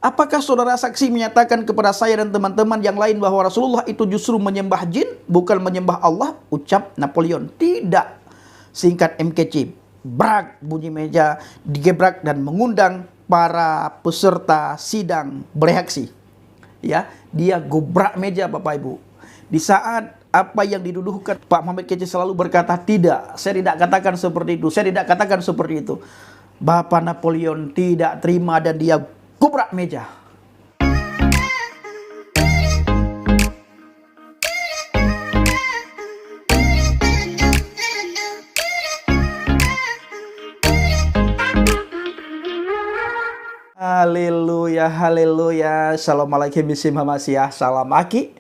Apakah saudara saksi menyatakan kepada saya dan teman-teman yang lain bahwa Rasulullah itu justru menyembah jin, bukan menyembah Allah? Ucap Napoleon. Tidak. Singkat MKC. Brak, bunyi meja digebrak dan mengundang para peserta sidang bereaksi. Ya, dia gobrak meja Bapak Ibu. Di saat apa yang diduduhkan, Pak Muhammad Kc selalu berkata, tidak, saya tidak katakan seperti itu, saya tidak katakan seperti itu. Bapak Napoleon tidak terima dan dia gobrak meja. Haleluya, haleluya. Assalamualaikum bismillahirrahmanirrahim. Salam aki.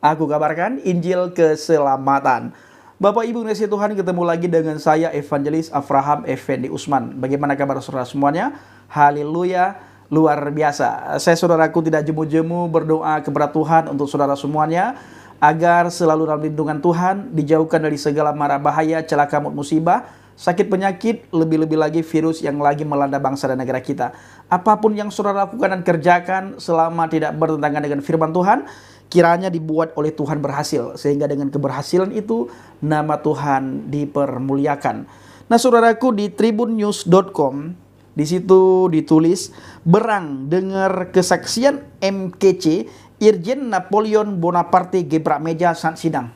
Aku kabarkan Injil keselamatan. Bapak Ibu Nasi Tuhan, ketemu lagi dengan saya Evangelis Avraham Effendi Usman. Bagaimana kabar saudara semuanya? Haleluya, luar biasa. Saya saudaraku tidak jemu-jemu berdoa kepada Tuhan untuk saudara semuanya, agar selalu dalam lindungan Tuhan, dijauhkan dari segala mara bahaya, celaka maut musibah, sakit penyakit, lebih-lebih lagi virus yang lagi melanda bangsa dan negara kita. Apapun yang saudara lakukan dan kerjakan selama tidak bertentangan dengan firman Tuhan, kiranya dibuat oleh Tuhan berhasil, sehingga dengan keberhasilan itu nama Tuhan dipermuliakan. Nah saudaraku, di tribunnews.com di situ ditulis, berang dengar kesaksian MKC, Irjen Napoleon Bonaparte gebrak meja saat sidang.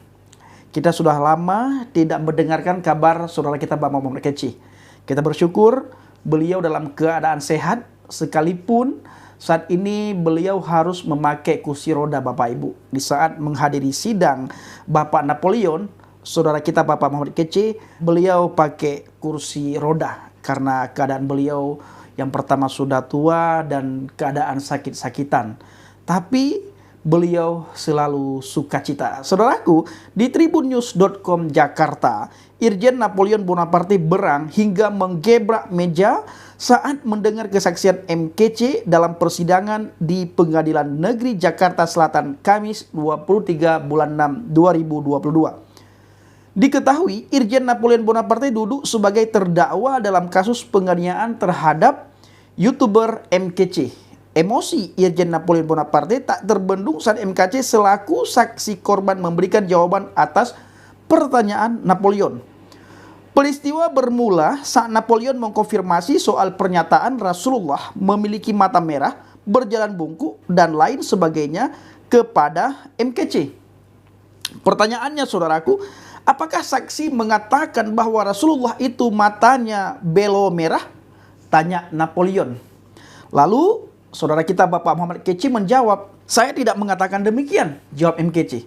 Kita sudah lama tidak mendengarkan kabar saudara kita Bapak Muhammad Kc. Kita bersyukur beliau dalam keadaan sehat, sekalipun saat ini beliau harus memakai kursi roda Bapak Ibu. Di saat menghadiri sidang Bapak Napoleon, saudara kita Bapak Muhammad Kc, beliau pakai kursi roda karena keadaan beliau yang pertama sudah tua dan keadaan sakit-sakitan. Tapi beliau selalu sukacita. Saudaraku, di tribunnews.com Jakarta, Irjen Napoleon Bonaparte berang hingga menggebrak meja saat mendengar kesaksian MKC dalam persidangan di Pengadilan Negeri Jakarta Selatan Kamis 23 bulan 6 2022. Diketahui Irjen Napoleon Bonaparte duduk sebagai terdakwa dalam kasus penganiayaan terhadap YouTuber MKC. Emosi Irjen Napoleon Bonaparte tak terbendung saat MKC selaku saksi korban memberikan jawaban atas pertanyaan Napoleon. Peristiwa bermula saat Napoleon mengkonfirmasi soal pernyataan Rasulullah memiliki mata merah, berjalan bungkuk, dan lain sebagainya kepada MKC. Pertanyaannya saudaraku, apakah saksi mengatakan bahwa Rasulullah itu matanya belo merah? Tanya Napoleon. Lalu saudara kita Bapak Muhammad Kc menjawab, saya tidak mengatakan demikian, jawab MKC.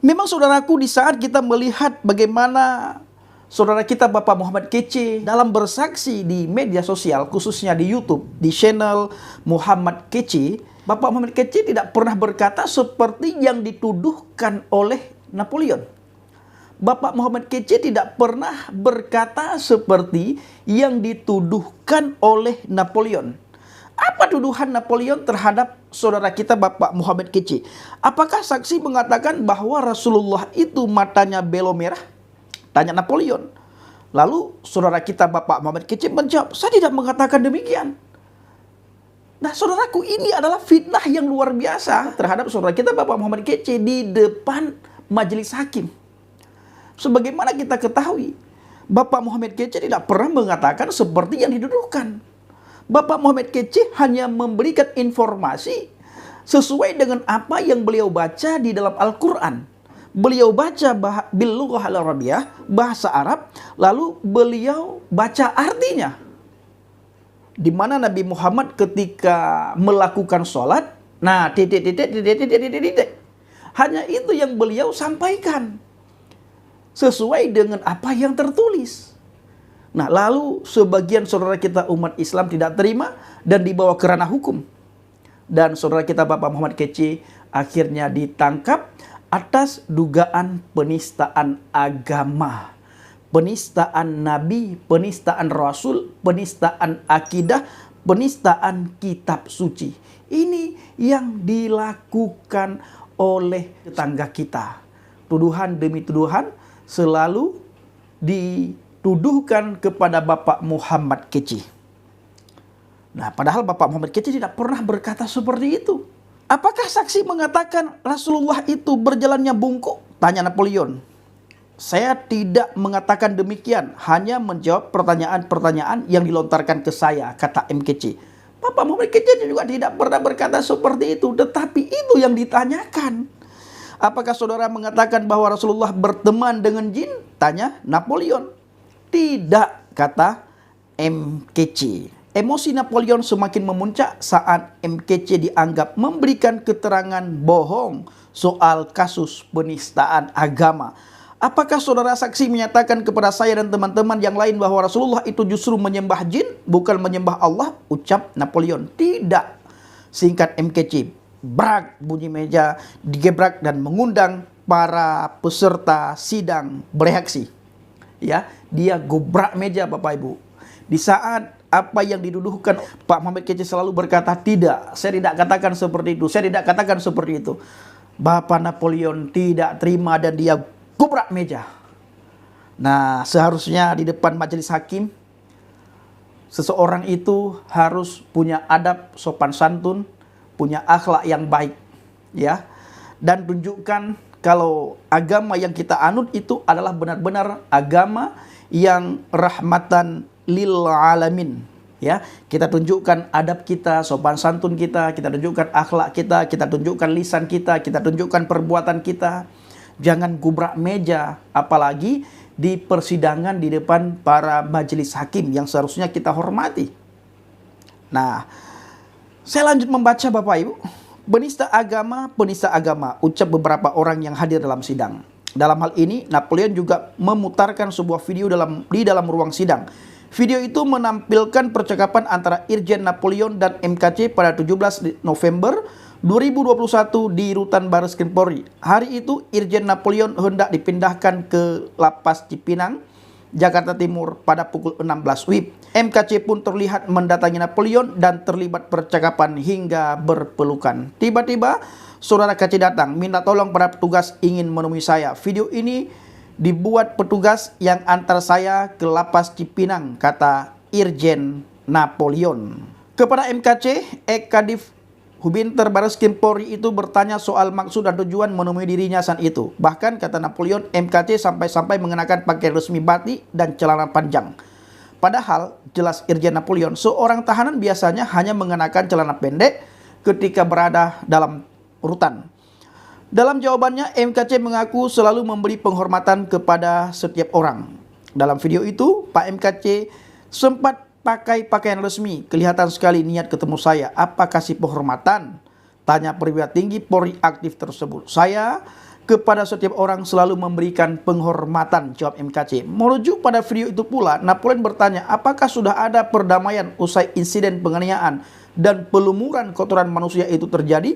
Memang saudaraku, di saat kita melihat bagaimana saudara kita Bapak Muhammad Kc dalam bersaksi di media sosial, khususnya di YouTube, di channel Muhammad Kc, Bapak Muhammad Kc tidak pernah berkata seperti yang dituduhkan oleh Napoleon. Bapak Muhammad Kc tidak pernah berkata seperti yang dituduhkan oleh Napoleon. Apa tuduhan Napoleon terhadap saudara kita Bapak Muhammad Kc? Apakah saksi mengatakan bahwa Rasulullah itu matanya belo merah? Tanya Napoleon. Lalu saudara kita Bapak Muhammad Kc menjawab, saya tidak mengatakan demikian. Nah saudaraku, ini adalah fitnah yang luar biasa terhadap saudara kita Bapak Muhammad Kc di depan majelis hakim. Sebagaimana kita ketahui, Bapak Muhammad Kc tidak pernah mengatakan seperti yang dituduhkan. Bapak Muhammad Kc hanya memberikan informasi sesuai dengan apa yang beliau baca di dalam Al-Quran. Beliau baca bil-lughah al-arabiyah, bahasa Arab, lalu beliau baca artinya. Di mana Nabi Muhammad ketika melakukan sholat, nah hanya itu yang beliau sampaikan sesuai dengan apa yang tertulis. Nah, lalu sebagian saudara kita umat Islam tidak terima dan dibawa ke ranah hukum. Dan saudara kita Bapak Muhammad Kc akhirnya ditangkap atas dugaan penistaan agama, penistaan Nabi, penistaan Rasul, penistaan akidah, penistaan kitab suci. Ini yang dilakukan oleh tetangga kita. Tuduhan demi tuduhan selalu dituduhkan kepada Bapak Muhammad Kc. Nah, padahal Bapak Muhammad Kece tidak pernah berkata seperti itu. Apakah saksi mengatakan Rasulullah itu berjalannya bungkuk? Tanya Napoleon. Saya tidak mengatakan demikian, hanya menjawab pertanyaan-pertanyaan yang dilontarkan ke saya, kata MKC. Bapak Muhammad Kece juga tidak pernah berkata seperti itu, tetapi itu yang ditanyakan. Apakah saudara mengatakan bahwa Rasulullah berteman dengan jin? Tanya Napoleon. Tidak, kata MKC. Emosi Napoleon semakin memuncak saat MKC dianggap memberikan keterangan bohong soal kasus penistaan agama. Apakah saudara saksi menyatakan kepada saya dan teman-teman yang lain bahwa Rasulullah itu justru menyembah jin, bukan menyembah Allah? Ucap Napoleon. Tidak. Singkat MKC. Brak, bunyi meja digebrak dan mengundang para peserta sidang bereaksi. Ya, dia gobrak meja Bapak Ibu. Di saat apa yang diduduhkan, Pak Muhammad Kece selalu berkata, tidak, saya tidak katakan seperti itu, saya tidak katakan seperti itu. Bapak Napoleon tidak terima dan dia gobrak meja. Nah, seharusnya di depan majelis hakim, seseorang itu harus punya adab sopan santun, punya akhlak yang baik, ya, dan tunjukkan kalau agama yang kita anut itu adalah benar-benar agama yang rahmatan lil alamin, ya. Kita tunjukkan adab kita, sopan santun kita tunjukkan akhlak kita tunjukkan lisan kita tunjukkan perbuatan kita. Jangan gubrak meja, apalagi di persidangan di depan para majelis hakim yang seharusnya kita hormati. Nah, saya lanjut membaca Bapak Ibu. Penista agama, ucap beberapa orang yang hadir dalam sidang. Dalam hal ini, Napoleon juga memutarkan sebuah video di dalam ruang sidang. Video itu menampilkan percakapan antara Irjen Napoleon dan MKC pada 17 November 2021 di Rutan Barreskrim Polri. Hari itu Irjen Napoleon hendak dipindahkan ke Lapas Cipinang, Jakarta Timur pada pukul 16 WIB. MKC pun terlihat mendatangi Napoleon dan terlibat percakapan hingga berpelukan. Tiba-tiba saudara KC datang, minta tolong pada petugas ingin menemui saya. Video ini dibuat petugas yang antar saya ke Lapas Cipinang, kata Irjen Napoleon. Kepada MKC, Kadif Hubinter Barreskrim Polri itu bertanya soal maksud dan tujuan menemui dirinya saat itu. Bahkan kata Napoleon, MKC sampai-sampai mengenakan pakaian resmi batik dan celana panjang. Padahal jelas Irjen Napoleon, seorang tahanan biasanya hanya mengenakan celana pendek ketika berada dalam rutan. Dalam jawabannya, MKC mengaku selalu memberi penghormatan kepada setiap orang. Dalam video itu, Pak MKC sempat pakai pakaian resmi. Kelihatan sekali niat ketemu saya. Apa kasih penghormatan? Tanya perwira tinggi Polri aktif tersebut. Saya kepada setiap orang selalu memberikan penghormatan, jawab MKC. Merujuk pada video itu pula, Napoleon bertanya apakah sudah ada perdamaian usai insiden penganiayaan dan pelumuran kotoran manusia itu terjadi.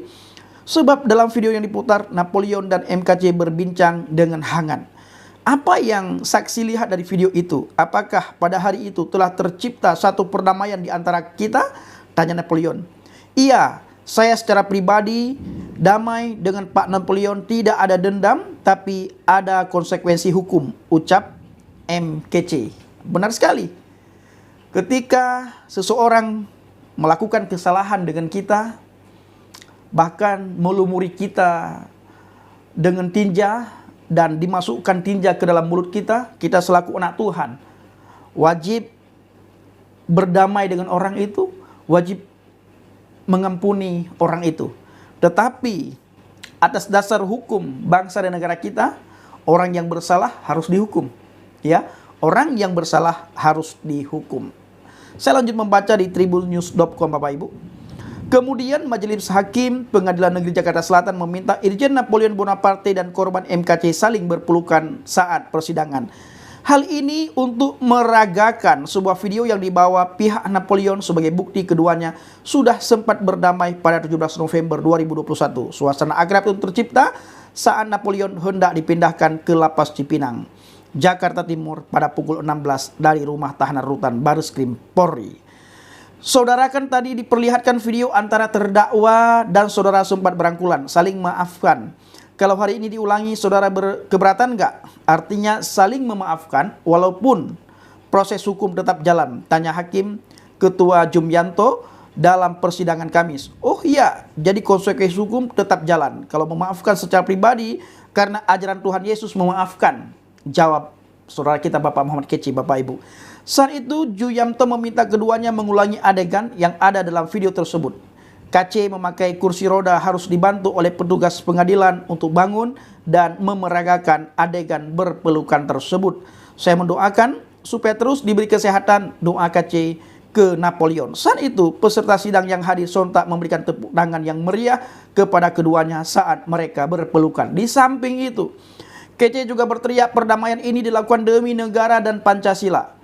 Sebab dalam video yang diputar, Napoleon dan MKC berbincang dengan hangat. Apa yang saksi lihat dari video itu? Apakah pada hari itu telah tercipta satu perdamaian di antara kita? Tanya Napoleon. Iya, saya secara pribadi damai dengan Pak Napoleon, tidak ada dendam, tapi ada konsekuensi hukum, ucap MKC. Benar sekali. Ketika seseorang melakukan kesalahan dengan kita, bahkan melumuri kita dengan tinja, dan dimasukkan tinja ke dalam mulut kita, kita selaku anak Tuhan wajib berdamai dengan orang itu, wajib mengampuni orang itu. Tetapi atas dasar hukum bangsa dan negara kita, orang yang bersalah harus dihukum, ya. Orang yang bersalah harus dihukum. Saya lanjut membaca di tribunnews.com Bapak Ibu. Kemudian Majelis Hakim Pengadilan Negeri Jakarta Selatan meminta Irjen Napoleon Bonaparte dan korban MKC saling berpelukan saat persidangan. Hal ini untuk meragakan sebuah video yang dibawa pihak Napoleon sebagai bukti keduanya sudah sempat berdamai pada 17 November 2021. Suasana akrab itu tercipta saat Napoleon hendak dipindahkan ke Lapas Cipinang, Jakarta Timur pada pukul 16 dari rumah tahanan rutan Barreskrim Polri. Saudara kan tadi diperlihatkan video antara terdakwa dan saudara sempat berangkulan, saling maafkan. Kalau hari ini diulangi, saudara berkeberatan enggak? Artinya saling memaafkan walaupun proses hukum tetap jalan. Tanya hakim, Ketua Jumyanto dalam persidangan Kamis. Oh iya, jadi konsekuensi hukum tetap jalan. Kalau memaafkan secara pribadi karena ajaran Tuhan Yesus memaafkan. Jawab saudara kita Bapak Muhammad Keci, Bapak Ibu. Saat itu Jumyanto meminta keduanya mengulangi adegan yang ada dalam video tersebut. KC memakai kursi roda harus dibantu oleh petugas pengadilan untuk bangun dan memeragakan adegan berpelukan tersebut. Saya mendoakan supaya terus diberi kesehatan, doa KC ke Napoleon. Saat itu peserta sidang yang hadir sontak memberikan tepuk tangan yang meriah kepada keduanya saat mereka berpelukan. Di samping itu, KC juga berteriak perdamaian ini dilakukan demi negara dan Pancasila.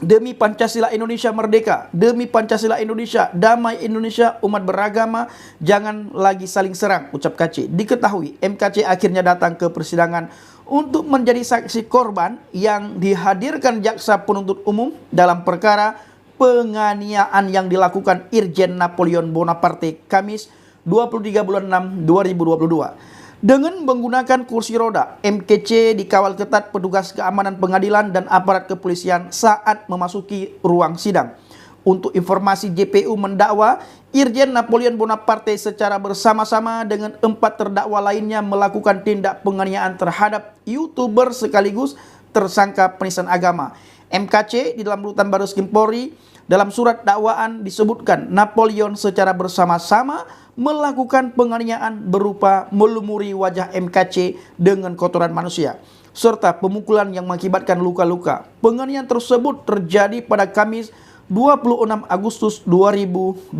Demi Pancasila Indonesia merdeka, demi Pancasila Indonesia, damai Indonesia, umat beragama, jangan lagi saling serang, ucap KC. Diketahui MKC akhirnya datang ke persidangan untuk menjadi saksi korban yang dihadirkan jaksa penuntut umum dalam perkara penganiayaan yang dilakukan Irjen Napoleon Bonaparte Kamis 23 bulan 6 2022. Dengan menggunakan kursi roda, MKC dikawal ketat petugas keamanan pengadilan dan aparat kepolisian saat memasuki ruang sidang. Untuk informasi, JPU mendakwa Irjen Napoleon Bonaparte secara bersama-sama dengan 4 terdakwa lainnya melakukan tindak penganiayaan terhadap YouTuber sekaligus tersangka penistaan agama. MKC di dalam rutan Baris-Krim Polri dalam surat dakwaan disebutkan Napoleon secara bersama-sama melakukan penganiayaan berupa melumuri wajah MKC dengan kotoran manusia serta pemukulan yang mengakibatkan luka-luka. Penganiayaan tersebut terjadi pada Kamis 26 Agustus 2022.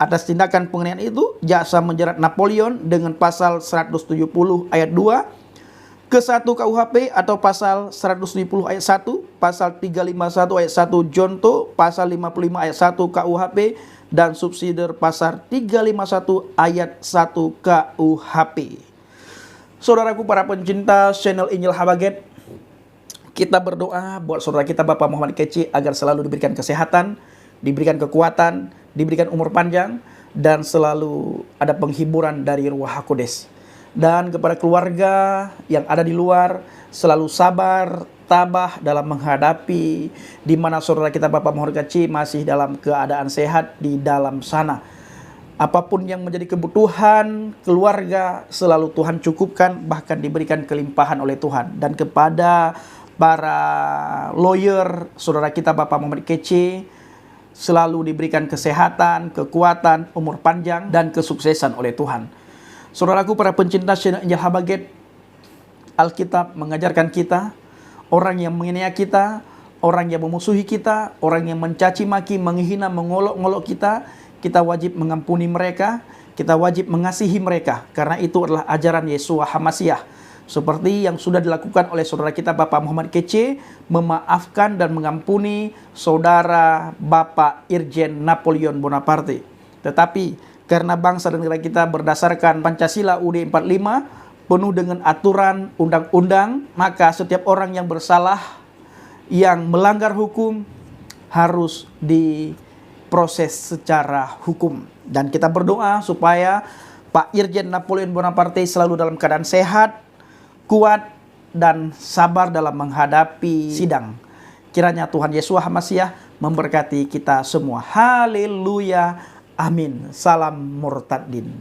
Atas tindakan penganiayaan itu, jaksa menjerat Napoleon dengan pasal 170 ayat 2 ke 1 KUHP atau pasal 170 ayat 1, pasal 351 ayat 1 Jonto, pasal 55 ayat 1 KUHP, dan subsidiar pasal 351 ayat 1 KUHP. Saudaraku para pencinta channel Injil Habaget, kita berdoa buat saudara kita Bapak Muhammad Keci agar selalu diberikan kesehatan, diberikan kekuatan, diberikan umur panjang, dan selalu ada penghiburan dari Ruach HaKodes. Dan kepada keluarga yang ada di luar, selalu sabar, tabah dalam menghadapi di mana saudara kita Bapak Muhammad Keci masih dalam keadaan sehat di dalam sana. Apapun yang menjadi kebutuhan keluarga, selalu Tuhan cukupkan, bahkan diberikan kelimpahan oleh Tuhan. Dan kepada para lawyer, saudara kita Bapak Muhammad Keci, selalu diberikan kesehatan, kekuatan, umur panjang, dan kesuksesan oleh Tuhan. Saudaraku para pencinta channel Injil Habaget, Alkitab mengajarkan kita, orang yang menghina kita, orang yang memusuhi kita, orang yang mencaci maki, menghina, mengolok-ngolok kita, kita wajib mengampuni mereka, kita wajib mengasihi mereka, karena itu adalah ajaran Yeshua HaMasiah. Seperti yang sudah dilakukan oleh saudara kita Bapak Muhammad Keci, memaafkan dan mengampuni saudara Bapak Irjen Napoleon Bonaparte. Tetapi karena bangsa dan negara kita berdasarkan Pancasila UUD 45 penuh dengan aturan undang-undang, maka setiap orang yang bersalah, yang melanggar hukum harus diproses secara hukum. Dan kita berdoa supaya Pak Irjen Napoleon Bonaparte selalu dalam keadaan sehat, kuat, dan sabar dalam menghadapi sidang. Kiranya Tuhan Yesus HaMasiah memberkati kita semua. Haleluya. Amin. Salam murtadin.